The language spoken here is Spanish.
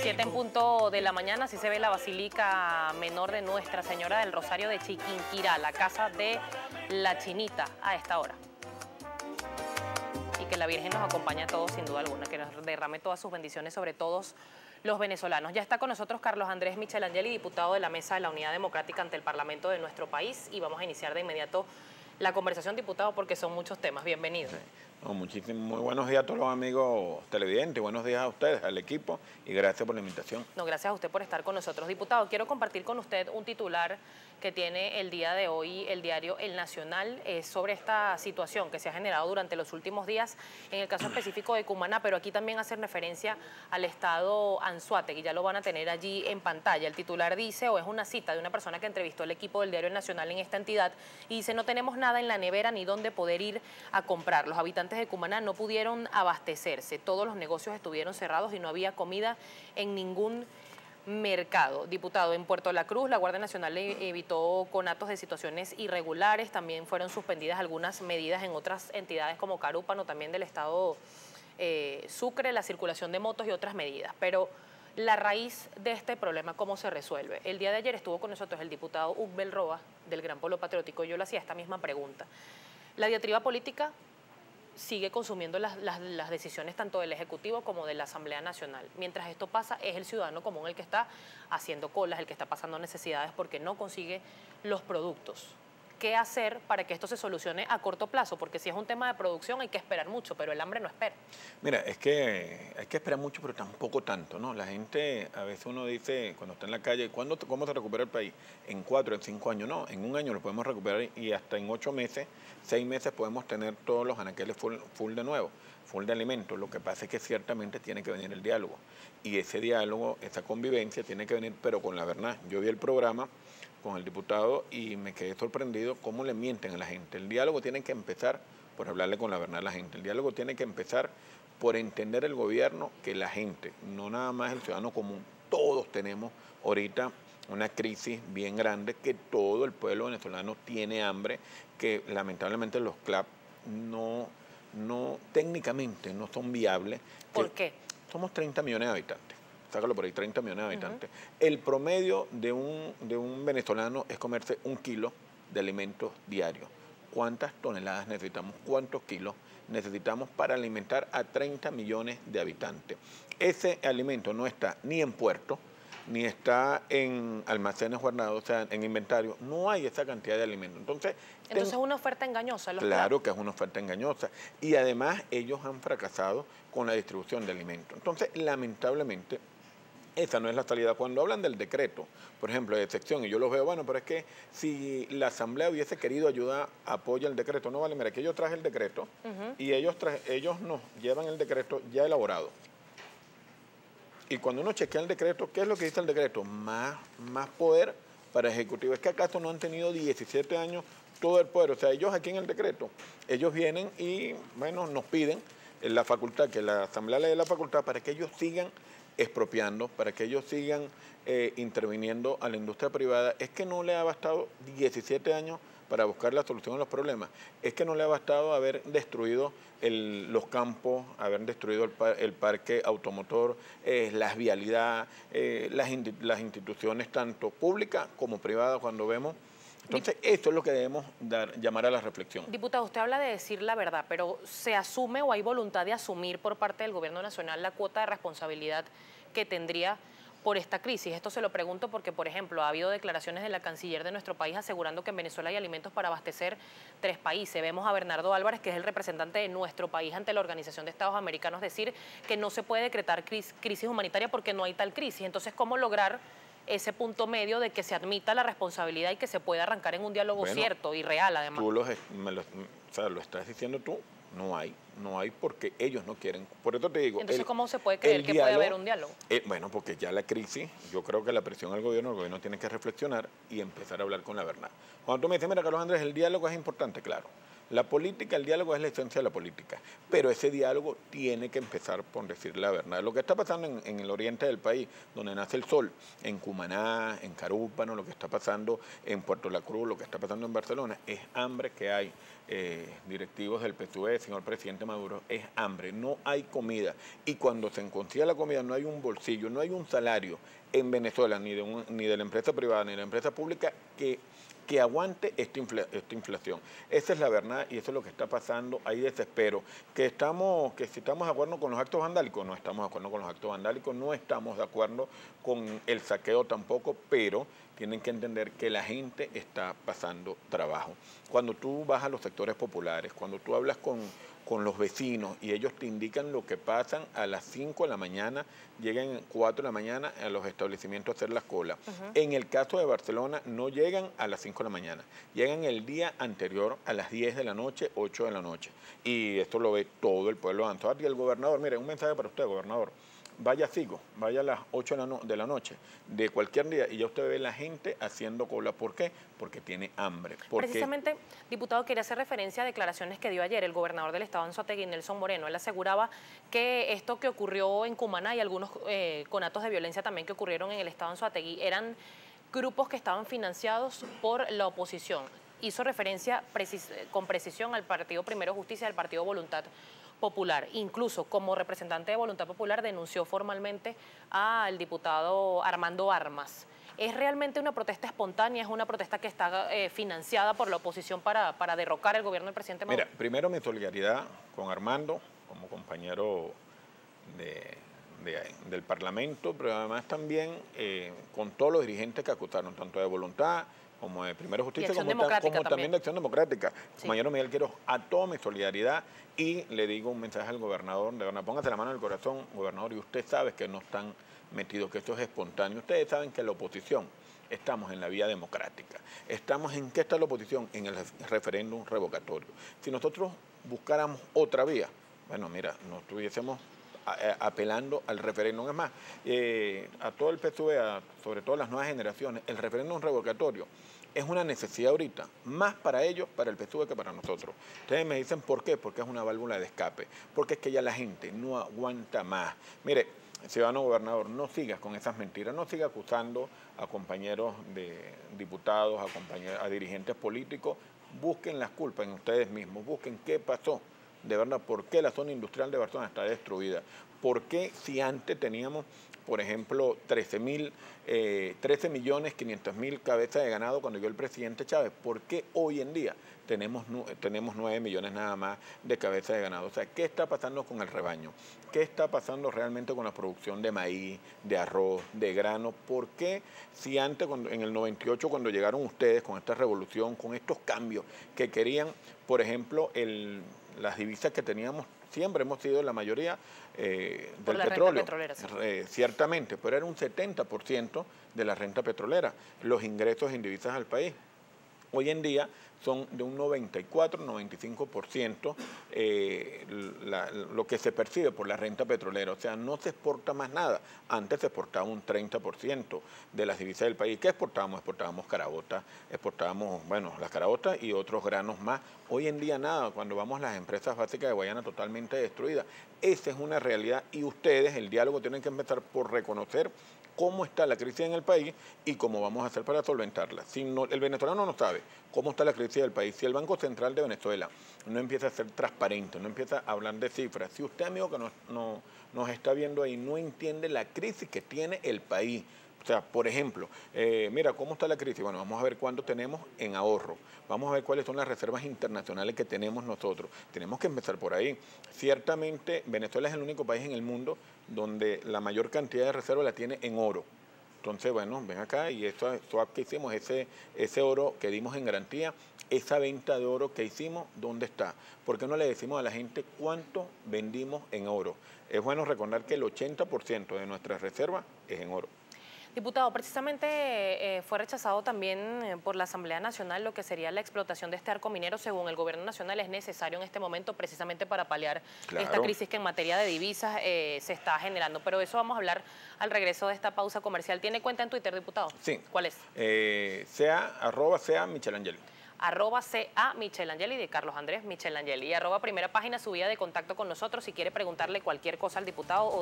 7 en punto de la mañana, así se ve la Basílica Menor de Nuestra Señora del Rosario de Chiquinquirá, la casa de la Chinita a esta hora. Y que la Virgen nos acompañe a todos sin duda alguna, que nos derrame todas sus bendiciones sobre todos los venezolanos. Ya está con nosotros Carlos Andrés Michelangeli, diputado de la Mesa de la Unidad Democrática ante el Parlamento de nuestro país, y vamos a iniciar de inmediato la conversación, diputado, porque son muchos temas. Bienvenido. Sí. No, muy buenos días a todos los amigos televidentes, buenos días a ustedes, al equipo, y gracias por la invitación. No, gracias a usted por estar con nosotros. Diputado, quiero compartir con usted un titular que tiene el día de hoy el diario El Nacional sobre esta situación que se ha generado durante los últimos días, en el caso específico de Cumaná, pero aquí también hacer referencia al estado Anzoátegui, ya lo van a tener allí en pantalla. El titular dice, o es una cita de una persona que entrevistó al equipo del diario El Nacional en esta entidad, y dice: no tenemos nada en la nevera ni dónde poder ir a comprar. Los habitantes de Cumaná no pudieron abastecerse, todos los negocios estuvieron cerrados y no había comida en ningún mercado. Diputado, en Puerto La Cruz, la Guardia Nacional evitó conatos de situaciones irregulares, también fueron suspendidas algunas medidas en otras entidades como Carúpano, también del estado Sucre, la circulación de motos y otras medidas. Pero la raíz de este problema, ¿cómo se resuelve? El día de ayer estuvo con nosotros el diputado Ugbel Roa, del Gran Polo Patriótico, y yo le hacía esta misma pregunta. La diatriba política sigue consumiendo las decisiones tanto del Ejecutivo como de la Asamblea Nacional. Mientras esto pasa, es el ciudadano común el que está haciendo colas, el que está pasando necesidades porque no consigue los productos. ¿Qué hacer para que esto se solucione a corto plazo? Porque si es un tema de producción hay que esperar mucho, pero el hambre no espera. Mira, es que hay que esperar mucho, pero tampoco tanto, ¿no? La gente, a veces uno dice, cuando está en la calle, ¿cómo se recupera el país? En 4, en 5 años, no. En un año lo podemos recuperar y hasta en 8 meses, 6 meses podemos tener todos los anaqueles full de nuevo, full de alimentos. Lo que pasa es que ciertamente tiene que venir el diálogo. Y ese diálogo, esa convivencia tiene que venir, pero con la verdad. Yo vi el programa con el diputado y me quedé sorprendido cómo le mienten a la gente. El diálogo tiene que empezar por hablarle con la verdad a la gente. El diálogo tiene que empezar por entender el gobierno que la gente, no nada más el ciudadano común, todos tenemos ahorita una crisis bien grande, que todo el pueblo venezolano tiene hambre, que lamentablemente los CLAP técnicamente no son viables. ¿Por qué? Somos 30 millones de habitantes. Sácalo por ahí, 30 millones de habitantes. El promedio de un venezolano es comerse 1 kilo de alimentos diarios. ¿Cuántas toneladas necesitamos? ¿Cuántos kilos necesitamos para alimentar a 30 millones de habitantes? Ese alimento no está ni en puerto, ni está en almacenes guardados, o sea, en inventario. No hay esa cantidad de alimentos. Entonces es una oferta engañosa. Claro que es una oferta engañosa. Y además ellos han fracasado con la distribución de alimentos. Entonces, lamentablemente, esa no es la salida. Cuando hablan del decreto, por ejemplo, de sección, y yo los veo, bueno, pero es que si la Asamblea hubiese querido ayudar, apoya el decreto. No vale, mira, que yo traje el decreto y ellos nos llevan el decreto ya elaborado. Y cuando uno chequea el decreto, ¿qué es lo que dice el decreto? Más poder para el Ejecutivo. ¿Es que acaso no han tenido 17 años todo el poder? O sea, ellos aquí en el decreto, ellos vienen y, bueno, nos piden la facultad, que la Asamblea le dé la facultad para que ellos sigan expropiando, para que ellos sigan interviniendo a la industria privada. Es que no le ha bastado 17 años para buscar la solución a los problemas. Es que no le ha bastado haber destruido los campos, haber destruido el parque automotor, las vialidades, las instituciones tanto públicas como privadas, cuando vemos. Entonces, esto es lo que debemos llamar a la reflexión. Diputado, usted habla de decir la verdad, pero ¿se asume o hay voluntad de asumir por parte del Gobierno Nacional la cuota de responsabilidad que tendría por esta crisis? Esto se lo pregunto porque, por ejemplo, ha habido declaraciones de la canciller de nuestro país asegurando que en Venezuela hay alimentos para abastecer 3 países. Vemos a Bernardo Álvarez, que es el representante de nuestro país ante la Organización de Estados Americanos, decir que no se puede decretar crisis humanitaria porque no hay tal crisis. Entonces, ¿cómo lograr ese punto medio de que se admita la responsabilidad y que se pueda arrancar en un diálogo cierto y real, además? Tú lo estás diciendo tú, no hay porque ellos no quieren. Por eso te digo. Entonces, ¿cómo se puede creer que puede haber un diálogo? Bueno, porque ya la crisis, yo creo que la presión al gobierno, el gobierno tiene que reflexionar y empezar a hablar con la verdad. Cuando tú me dices, mira, Carlos Andrés, el diálogo es importante, claro. La política, el diálogo es la esencia de la política, pero ese diálogo tiene que empezar por decir la verdad. Lo que está pasando en el oriente del país, donde nace el sol, en Cumaná, en Carúpano, lo que está pasando en Puerto La Cruz, lo que está pasando en Barcelona, es hambre que hay. Directivos del PSUV, señor presidente Maduro, es hambre, no hay comida. Y cuando se consigue la comida no hay un bolsillo, no hay un salario en Venezuela, ni de la empresa privada ni de la empresa pública que aguante esta inflación. Esa es la verdad y eso es lo que está pasando. Hay desespero. Que si estamos de acuerdo con los actos vandálicos, no estamos de acuerdo con los actos vandálicos, no estamos de acuerdo con el saqueo tampoco, pero tienen que entender que la gente está pasando trabajo. Cuando tú vas a los sectores populares, cuando tú hablas con los vecinos y ellos te indican lo que pasan a las 5 de la mañana, llegan 4 de la mañana a los establecimientos a hacer las colas. En el caso de Barcelona no llegan a las 5 de la mañana, llegan el día anterior a las 10 de la noche, 8 de la noche. Y esto lo ve todo el pueblo de Anzoátegui. Y el gobernador, mire, un mensaje para usted, gobernador. Vaya vaya a las 8 de la noche de cualquier día y ya usted ve la gente haciendo cola. ¿Por qué? Porque tiene hambre. Precisamente, diputado, quería hacer referencia a declaraciones que dio ayer el gobernador del estado de Anzoátegui, Nelson Moreno. Él aseguraba que esto que ocurrió en Cumaná y algunos conatos de violencia también que ocurrieron en el estado de Anzoátegui eran grupos que estaban financiados por la oposición. Hizo referencia con precisión al Partido Primero Justicia y al Partido Voluntad Popular. Incluso como representante de Voluntad Popular denunció formalmente al diputado Armando Armas. ¿Es realmente una protesta espontánea? ¿Es una protesta que está financiada por la oposición para derrocar el gobierno del presidente Maduro? Mira, primero mi solidaridad con Armando como compañero del Parlamento, pero además también con todos los dirigentes que acusaron, tanto de Voluntad como de Primero Justicia, como también de Acción Democrática. Sí. Compañero Miguel Quiroz, a toda mi solidaridad y le digo un mensaje al gobernador, de verdad, póngase la mano en el corazón, gobernador, y usted sabe que no están metidos, que esto es espontáneo. Ustedes saben que la oposición, estamos en la vía democrática. ¿En qué está la oposición? En el referéndum revocatorio. Si nosotros buscáramos otra vía, bueno, mira, no estuviésemos apelando al referéndum. Es más, a todo el PSUV, sobre todo las nuevas generaciones, el referéndum revocatorio es una necesidad ahorita, más para ellos, para el PSUV que para nosotros. Ustedes me dicen por qué, porque es una válvula de escape, porque es que ya la gente no aguanta más. Mire, ciudadano gobernador, no sigas con esas mentiras, no siga acusando a compañeros de diputados, a dirigentes políticos, busquen las culpas en ustedes mismos, busquen qué pasó. De verdad, ¿por qué la zona industrial de Barcelona está destruida? ¿Por qué si antes teníamos, por ejemplo, 13.500.000 cabezas de ganado cuando llegó el presidente Chávez? ¿Por qué hoy en día tenemos 9 millones nada más de cabezas de ganado? O sea, ¿qué está pasando con el rebaño? ¿Qué está pasando realmente con la producción de maíz, de arroz, de grano? ¿Por qué si antes, en el 98, cuando llegaron ustedes con esta revolución, con estos cambios que querían, por ejemplo, las divisas que teníamos, siempre hemos sido la mayoría del petróleo, ciertamente, pero era un 70% de la renta petrolera, los ingresos en divisas al país. Hoy en día son de un 94-95% lo que se percibe por la renta petrolera. O sea, no se exporta más nada. Antes se exportaba un 30% de las divisas del país. ¿Qué exportábamos? Exportábamos caraotas, las caraotas y otros granos más. Hoy en día nada, cuando vamos a las empresas básicas de Guayana totalmente destruidas. Esa es una realidad y ustedes, el diálogo, tienen que empezar por reconocer cómo está la crisis en el país y cómo vamos a hacer para solventarla. Si no, el venezolano no sabe cómo está la crisis del país, si el Banco Central de Venezuela no empieza a ser transparente, no empieza a hablar de cifras, si usted, amigo que nos está viendo ahí, no entiende la crisis que tiene el país. O sea, por ejemplo, mira, ¿cómo está la crisis? Bueno, vamos a ver cuánto tenemos en ahorro. Vamos a ver cuáles son las reservas internacionales que tenemos nosotros. Tenemos que empezar por ahí. Ciertamente, Venezuela es el único país en el mundo donde la mayor cantidad de reservas la tiene en oro. Entonces, bueno, ven acá y eso que hicimos, ese oro que dimos en garantía, esa venta de oro que hicimos, ¿dónde está? ¿Por qué no le decimos a la gente cuánto vendimos en oro? Es bueno recordar que el 80% de nuestras reservas es en oro. Diputado, precisamente fue rechazado también por la Asamblea Nacional lo que sería la explotación de este arco minero. Según el Gobierno Nacional, es necesario en este momento precisamente para paliar esta crisis que en materia de divisas se está generando. Pero eso vamos a hablar al regreso de esta pausa comercial. ¿Tiene cuenta en Twitter, diputado? Sí. ¿Cuál es? @sea Michelangelo. @CA Michelangeli, de Carlos Andrés Michelangeli, y @primera página su vía de contacto con nosotros si quiere preguntarle cualquier cosa al diputado.